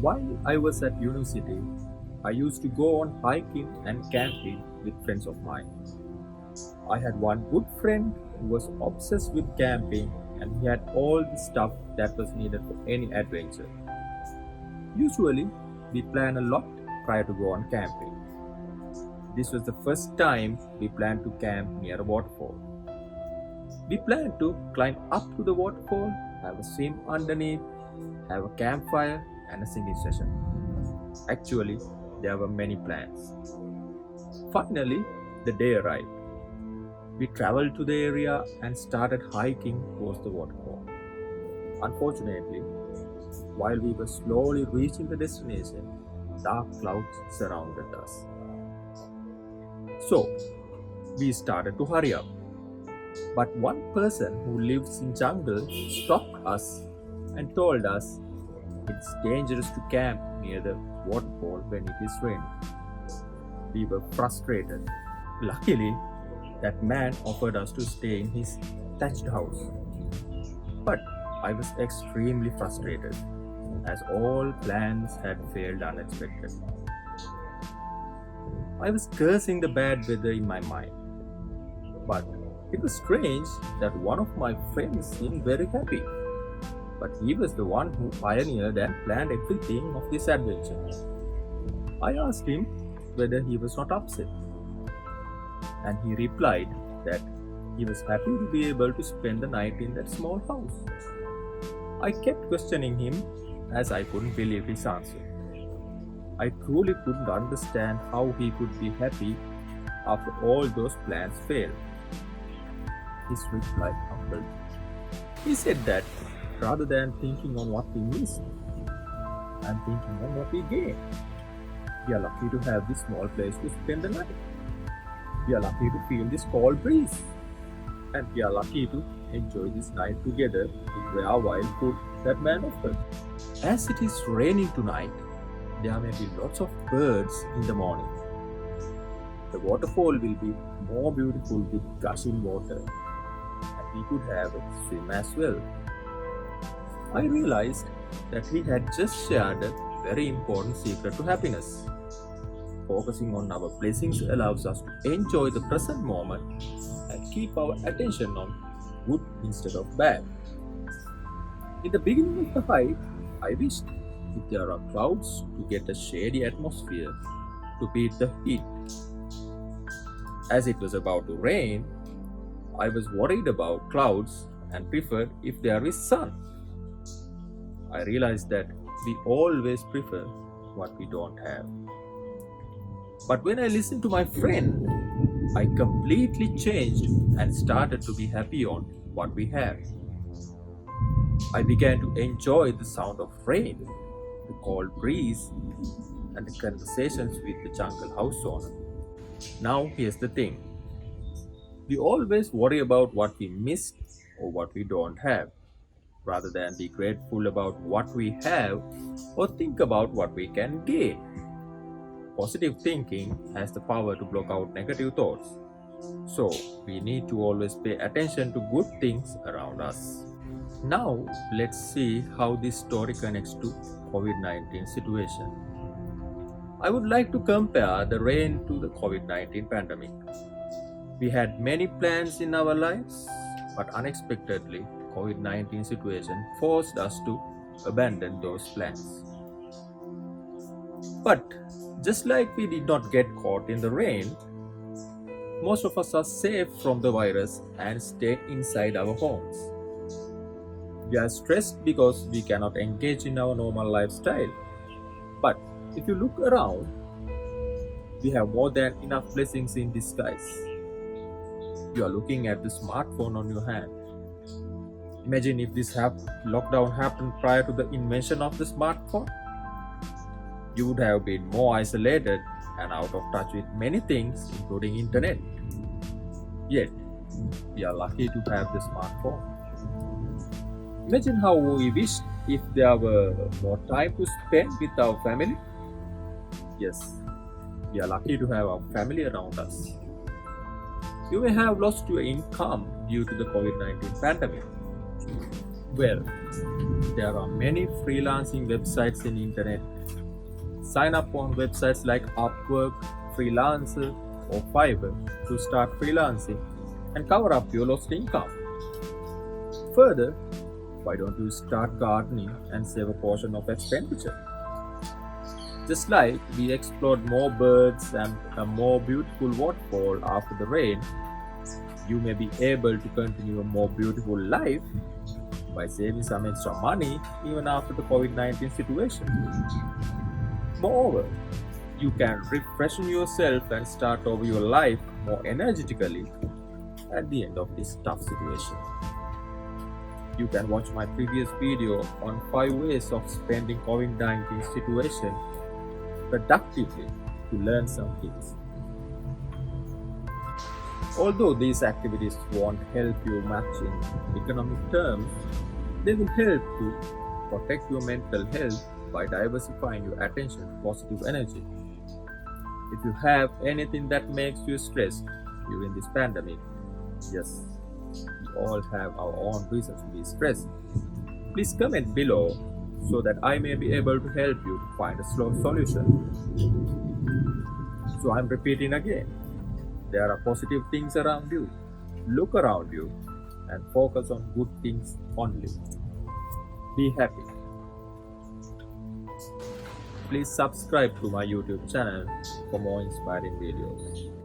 While I was at university, I used to go on hiking and camping with friends of mine. I had one good friend who was obsessed with camping and he had all the stuff that was needed for any adventure. Usually, we plan a lot prior to go on camping. This was the first time we planned to camp near a waterfall. We planned to climb up to the waterfall, have a swim underneath, have a campfire, and a singing session. Actually, there were many plans. Finally, the day arrived. We traveled to the area and started hiking towards the waterfall. Unfortunately, while we were slowly reaching the destination, dark clouds surrounded us. So, we started to hurry up. But one person who lives in jungle stopped us and told us it's dangerous to camp near the waterfall when it is raining. We were frustrated. Luckily, that man offered us to stay in his thatched house. But I was extremely frustrated as all plans had failed unexpectedly. I was cursing the bad weather in my mind. But it was strange that one of my friends seemed very happy. But he was the one who pioneered and planned everything of this adventure. I asked him whether he was not upset, and he replied that he was happy to be able to spend the night in that small house. I kept questioning him as I couldn't believe his answer. I truly couldn't understand how he could be happy after all those plans failed. His reply humbled me. He said that rather than thinking on what we missed, I'm thinking on what we gained. We are lucky to have this small place to spend the night. We are lucky to feel this cold breeze. And we are lucky to enjoy this night together with rare wild food that man offered. As it is raining tonight, there may be lots of birds in the morning. The waterfall will be more beautiful with gushing water, and we could have a swim as well. I realized that he had just shared a very important secret to happiness. Focusing on our blessings allows us to enjoy the present moment and keep our attention on good instead of bad. In the beginning of the hike, I wished if there are clouds to get a shady atmosphere to beat the heat. As it was about to rain, I was worried about clouds and preferred if there is sun. I realized that we always prefer what we don't have. But when I listened to my friend, I completely changed and started to be happy on what we have. I began to enjoy the sound of rain, the cold breeze, and the conversations with the jungle house owner. Now, here's the thing, we always worry about what we missed or what we don't have, rather than be grateful about what we have or think about what we can gain. Positive thinking has the power to block out negative thoughts. So, we need to always pay attention to good things around us. Now, let's see how this story connects to COVID-19 situation. I would like to compare the rain to the COVID-19 pandemic. We had many plans in our lives, but unexpectedly, COVID-19 situation forced us to abandon those plans. But just like we did not get caught in the rain, most of us are safe from the virus and stay inside our homes. We are stressed because we cannot engage in our normal lifestyle. But if you look around, we have more than enough blessings in disguise. You are looking at the smartphone on your hand. Imagine if this lockdown happened prior to the invention of the smartphone. You would have been more isolated and out of touch with many things, including internet. Yet, we are lucky to have the smartphone. Imagine how we wished if there were more time to spend with our family. Yes, we are lucky to have our family around us. You may have lost your income due to the COVID-19 pandemic. Well, there are many freelancing websites in internet. Sign up on websites like Upwork, Freelancer, or Fiverr to start freelancing and cover up your lost income. Further, why don't you start gardening and save a portion of expenditure? Just like we explored more birds and a more beautiful waterfall after the rain, you may be able to continue a more beautiful life by saving some extra money even after the COVID-19 situation. Moreover, you can refreshen yourself and start over your life more energetically at the end of this tough situation. You can watch my previous video on 5 ways of spending COVID-19 situation productively to learn some things. Although these activities won't help you much in economic terms, they will help to protect your mental health by diversifying your attention to positive energy. If you have anything that makes you stressed during this pandemic, yes, we all have our own reasons to be stressed. Please comment below so that I may be able to help you to find a slow solution. So I'm repeating again. There are positive things around you. Look around you and focus on good things only. Be happy. Please subscribe to my YouTube channel for more inspiring videos.